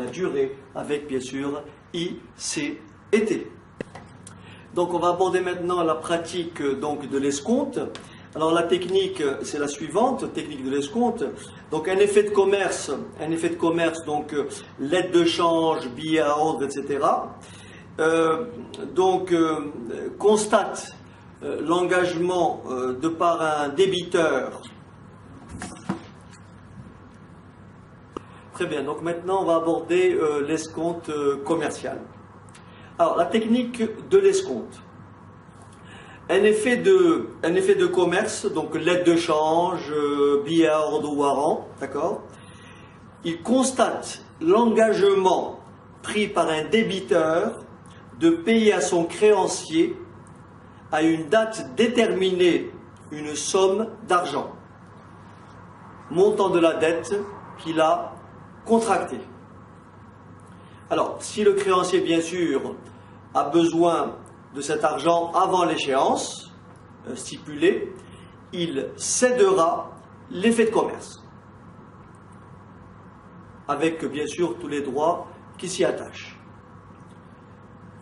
la durée avec bien sûr I, C et T. Donc on va aborder maintenant la pratique donc de l'escompte. Alors la technique c'est la suivante, technique de l'escompte. Donc un effet de commerce, donc lettre de change, billets à ordre, etc. Constate l'engagement de par un débiteur. Très bien, donc maintenant on va aborder l'escompte commercial. Alors la technique de l'escompte. Un effet de commerce, donc lettre de change, billet à ordre ou à rang, d'accord? Il constate l'engagement pris par un débiteur de payer à son créancier à une date déterminée une somme d'argent, montant de la dette qu'il a contractée. Alors, si le créancier, bien sûr, a besoin de cet argent avant l'échéance stipulée, il cédera l'effet de commerce, avec bien sûr tous les droits qui s'y attachent.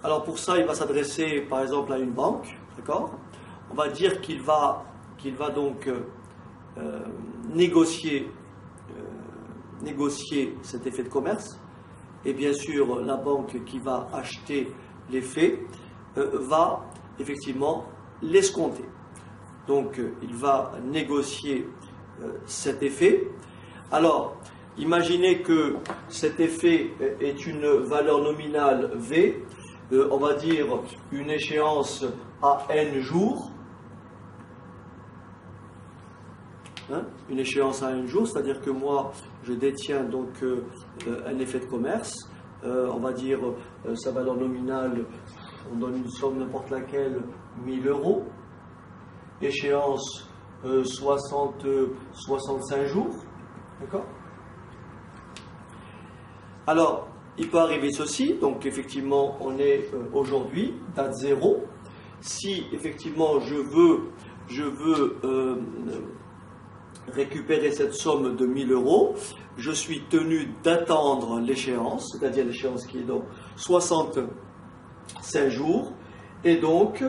Alors pour ça, il va s'adresser par exemple à une banque, d'accord? On va dire qu'il va donc négocier cet effet de commerce, et bien sûr la banque qui va acheter l'effet va effectivement l'escompter. Donc il va négocier cet effet. Alors imaginez que cet effet est une valeur nominale V, on va dire une échéance à N jours, une échéance à N jours, c'est-à-dire que moi je détiens donc un effet de commerce, on va dire sa valeur nominale, on donne une somme n'importe laquelle, 1000 €, échéance 65 jours, d'accord? Alors, il peut arriver ceci, donc effectivement on est aujourd'hui, date 0, si effectivement je veux récupérer cette somme de 1000 €, je suis tenu d'attendre l'échéance, c'est-à-dire l'échéance qui est donc 65 jours, et donc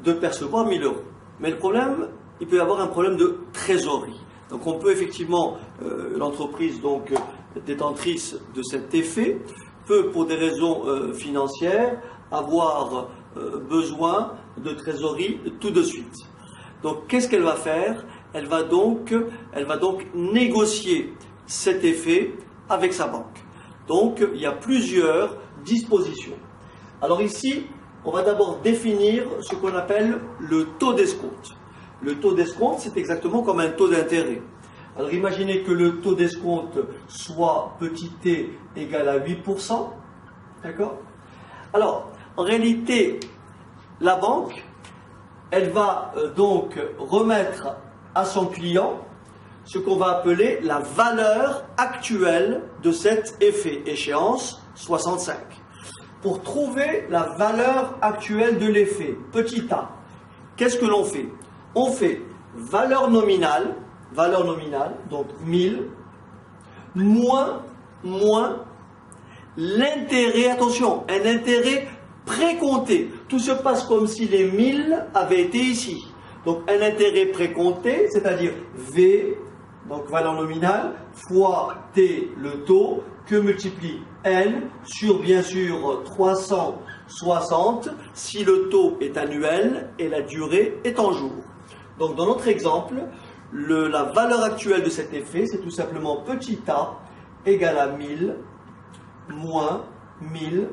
de percevoir 1000 €. Mais le problème, il peut y avoir un problème de trésorerie. Donc on peut effectivement, l'entreprise donc détentrice de cet effet peut, pour des raisons financières, avoir besoin de trésorerie tout de suite. Donc qu'est-ce qu'elle va faire? Elle va donc négocier cet effet avec sa banque. Donc il y a plusieurs dispositions. Alors ici, on va d'abord définir ce qu'on appelle le taux d'escompte. Le taux d'escompte, c'est exactement comme un taux d'intérêt. Alors imaginez que le taux d'escompte soit petit t égal à 8%, d'accord? Alors, en réalité, la banque, elle va donc remettre à son client ce qu'on va appeler la valeur actuelle de cet effet, échéance 65. Pour trouver la valeur actuelle de l'effet, petit a, qu'est-ce que l'on fait? On fait valeur nominale, donc 1000, moins l'intérêt, attention, un intérêt précompté. Tout se passe comme si les 1000 avaient été ici. Donc un intérêt précompté, c'est-à-dire V, donc valeur nominale, fois T, le taux, que multiplie N sur bien sûr 360 si le taux est annuel et la durée est en jours. Donc dans notre exemple, la valeur actuelle de cet effet, c'est tout simplement petit a égale à 1000 moins 1000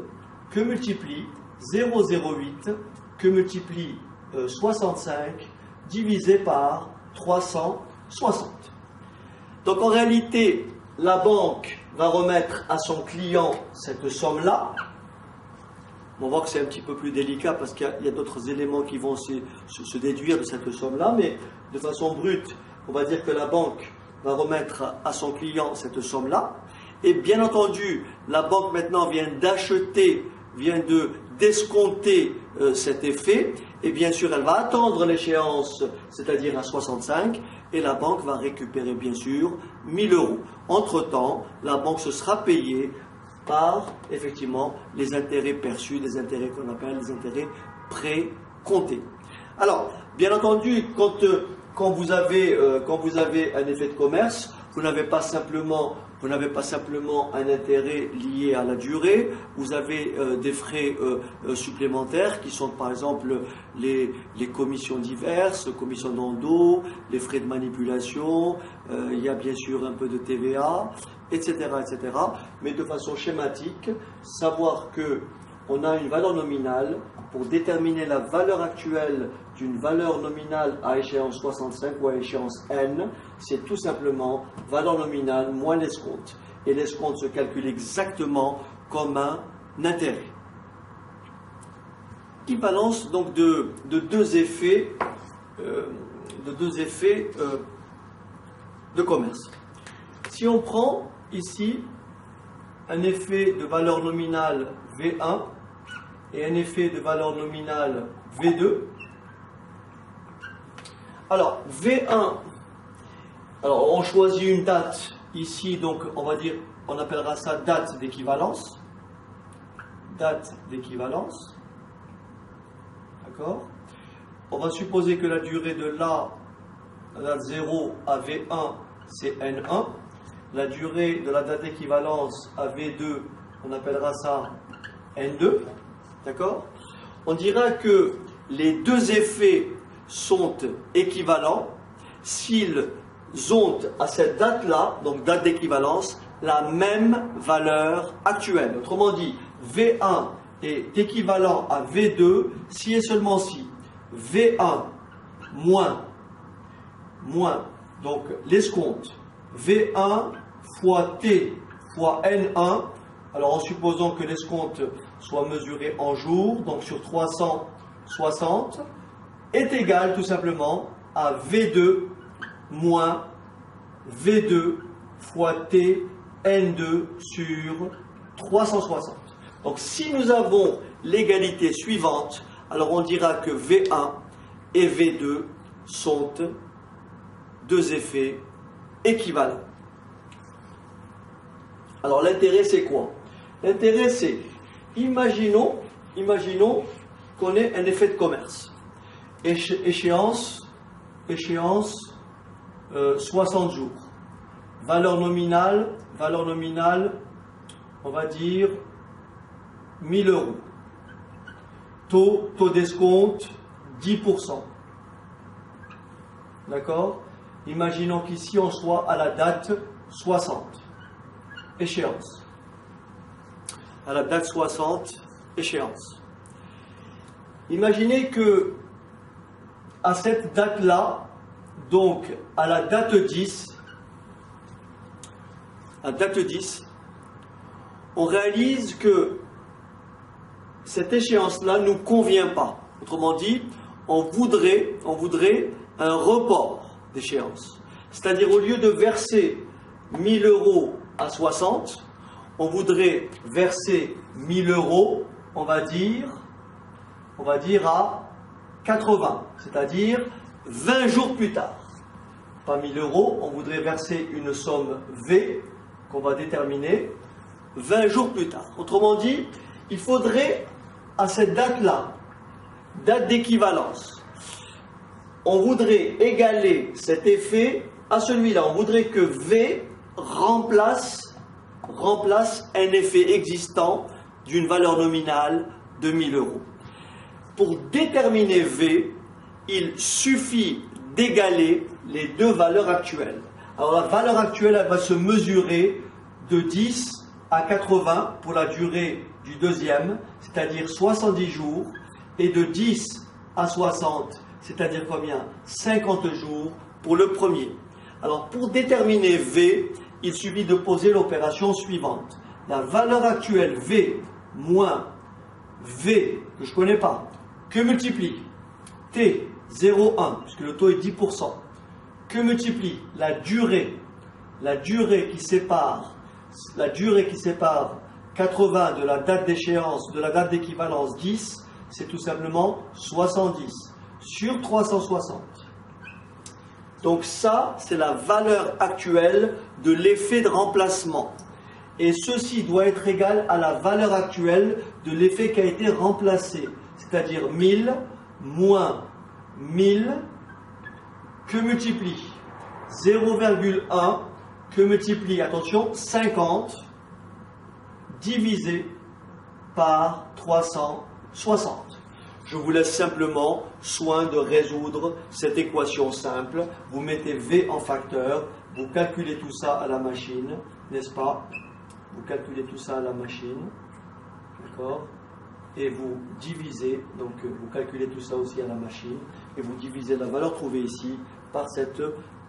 que multiplie 0,08 que multiplie 65 divisé par 360. Donc en réalité, la banque va remettre à son client cette somme-là. On voit que c'est un petit peu plus délicat parce qu'il y a d'autres éléments qui vont se déduire de cette somme-là, mais de façon brute, on va dire que la banque va remettre à son client cette somme-là. Et bien entendu, la banque maintenant vient d'escompter cet effet, et bien sûr elle va attendre l'échéance, c'est-à-dire à 65, et la banque va récupérer bien sûr 1000 €. Entre-temps, la banque se sera payée par effectivement les intérêts perçus, les intérêts qu'on appelle les intérêts précomptés. Alors, bien entendu, quand vous avez un effet de commerce, vous n'avez pas simplement un intérêt lié à la durée, vous avez des frais supplémentaires qui sont par exemple les commissions diverses, commissions d'endo, les frais de manipulation, il y a bien sûr un peu de TVA, etc., etc. Mais de façon schématique, savoir que on a une valeur nominale pour déterminer la valeur actuelle d'une valeur nominale à échéance 65 ou à échéance n, c'est tout simplement valeur nominale moins l'escompte. Et l'escompte se calcule exactement comme un intérêt. Équivalence donc de deux effets de commerce. Si on prend ici un effet de valeur nominale V1 et un effet de valeur nominale V2. Alors, V1, alors on choisit une date ici, donc on appellera ça date d'équivalence. Date d'équivalence. D'accord? On va supposer que la durée de la date 0 à V1, c'est N1. La durée de la date d'équivalence à V2, on appellera ça N2. D'accord? On dira que les deux effets sont équivalents s'ils ont à cette date-là, donc date d'équivalence, la même valeur actuelle. Autrement dit, V1 est équivalent à V2 si et seulement si V1 moins, donc l'escompte, V1 fois T fois N1, alors en supposant que l'escompte soit mesuré en jours, donc sur 360, est égal tout simplement à V2 moins V2 fois T N2 sur 360. Donc si nous avons l'égalité suivante, alors on dira que V1 et V2 sont deux effets équivalents. Alors l'intérêt c'est quoi? L'intérêt c'est, imaginons qu'on ait un effet de commerce. Échéance 60 jours. Valeur nominale, on va dire 1000 euros. Taux d'escompte 10%. D'accord? Imaginons qu'ici on soit à la date 60. Échéance. À la date 60, échéance. Imaginez que à cette date-là, donc à la date 10, on réalise que cette échéance-là ne nous convient pas. Autrement dit, on voudrait un report d'échéance. C'est-à-dire, au lieu de verser 1000 euros à 60, on voudrait verser 1000 euros, on va dire à 80, c'est-à-dire 20 jours plus tard. Pas 1000 euros, on voudrait verser une somme V qu'on va déterminer 20 jours plus tard. Autrement dit, il faudrait à cette date-là, date d'équivalence, on voudrait égaler cet effet à celui-là. On voudrait que V remplace un effet existant d'une valeur nominale de 1000 euros. Pour déterminer V, il suffit d'égaler les deux valeurs actuelles. Alors la valeur actuelle, elle va se mesurer de 10 à 80 pour la durée du deuxième, c'est-à-dire 70 jours, et de 10 à 60, c'est-à-dire combien? 50 jours pour le premier. Alors pour déterminer V, il suffit de poser l'opération suivante. La valeur actuelle V moins V, que je ne connais pas, que multiplie T 0,1, puisque le taux est 10%, que multiplie la durée qui sépare 80 de la date d'échéance, de la date d'équivalence 10, c'est tout simplement 70 sur 360. Donc ça, c'est la valeur actuelle de l'effet de remplacement. et ceci doit être égal à la valeur actuelle de l'effet qui a été remplacé, c'est-à-dire 1000 moins 1000 que multiplie 0,1 que multiplie, attention, 50 divisé par 360. Je vous laisse simplement soin de résoudre cette équation simple. Vous mettez V en facteur, vous calculez tout ça à la machine, n'est-ce pas? Vous calculez tout ça à la machine, d'accord? Et vous divisez, donc vous calculez tout ça aussi à la machine, et vous divisez la valeur trouvée ici par cette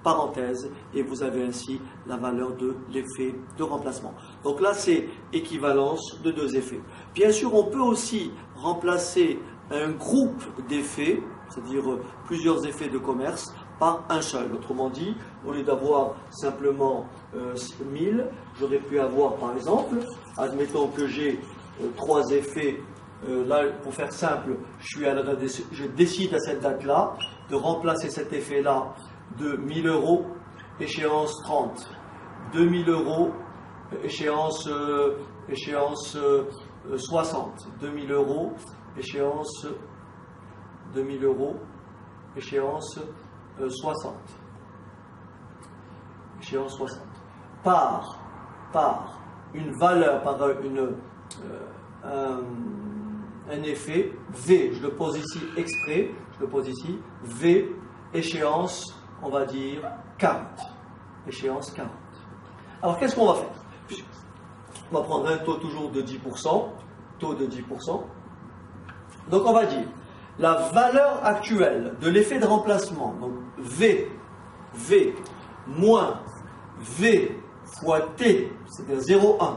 parenthèse, et vous avez ainsi la valeur de l'effet de remplacement. Donc là, c'est équivalence de deux effets. Bien sûr, on peut aussi remplacer un groupe d'effets, c'est-à-dire plusieurs effets de commerce, par un seul. Autrement dit, au lieu d'avoir simplement 1000, j'aurais pu avoir, par exemple, admettons que j'ai trois effets. Là, pour faire simple, je décide à cette date-là de remplacer cet effet-là de 1000 euros, échéance 30, 2000 euros, échéance 60, 2000 euros, échéance 2000 euros, échéance 60, échéance 60, par une valeur, par un effet V, je le pose ici exprès, je le pose ici, V, échéance, on va dire 40, échéance 40. Alors qu'est-ce qu'on va faire? On va prendre un taux toujours de 10%, taux de 10%. Donc on va dire, la valeur actuelle de l'effet de remplacement, donc V moins V fois T, c'est-à-dire 0,1,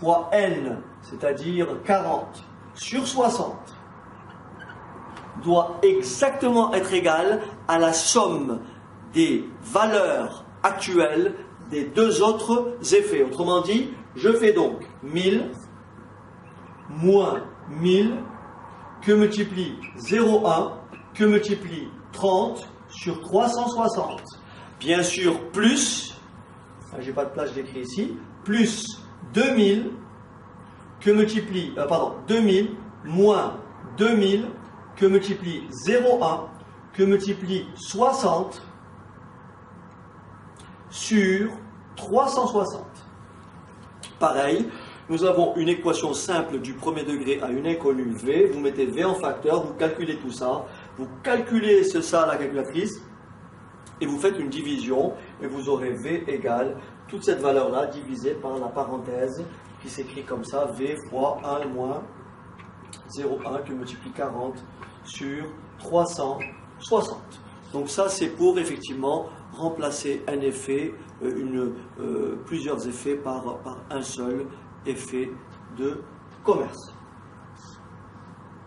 fois N, c'est-à-dire 40, sur 60, doit exactement être égal à la somme des valeurs actuelles des deux autres effets. Autrement dit, je fais donc 1000 moins 1000 que multiplie 0,1 que multiplie 30 sur 360. Bien sûr, plus, j'ai pas de place, je l'écris ici, plus 2000 que multiplie, 2000 moins 2000 que multiplie 0,1 que multiplie 60 sur 360. Pareil, nous avons une équation simple du premier degré à une inconnue V. Vous mettez V en facteur, vous calculez tout ça, vous calculez ça à la calculatrice et vous faites une division et vous aurez V égale toute cette valeur-là divisée par la parenthèse qui s'écrit comme ça, V fois 1 moins 0,1 que multiplie 40 sur 360. Donc ça, c'est pour effectivement remplacer un effet, plusieurs effets par un seul effet de commerce.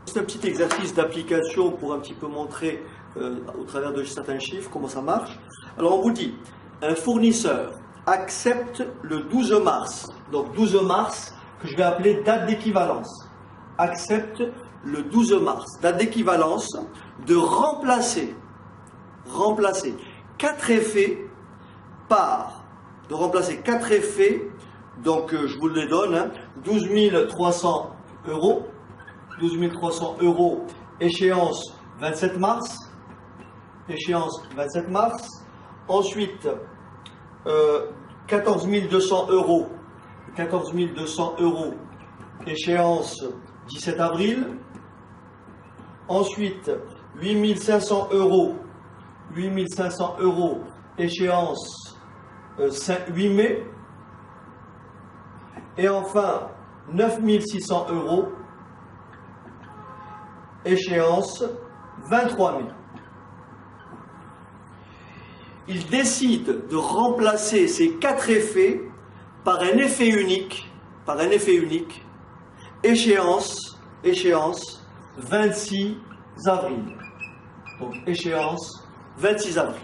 C'est un petit exercice d'application pour un petit peu montrer au travers de certains chiffres comment ça marche. Alors on vous dit, un fournisseur accepte le 12 mars, donc 12 mars que je vais appeler date d'équivalence, accepte le 12 mars, date d'équivalence, de remplacer 4 effets donc je vous les donne, 12 300 euros, 12 300 euros, échéance 27 mars, ensuite 14 200 euros, échéance 17 avril, ensuite 8 500 euros, échéance 8 mai, et enfin 9 600 euros, échéance 23 mai. Il décide de remplacer ces 4 effets par un effet unique, échéance 26 avril. Donc échéance 26 avril.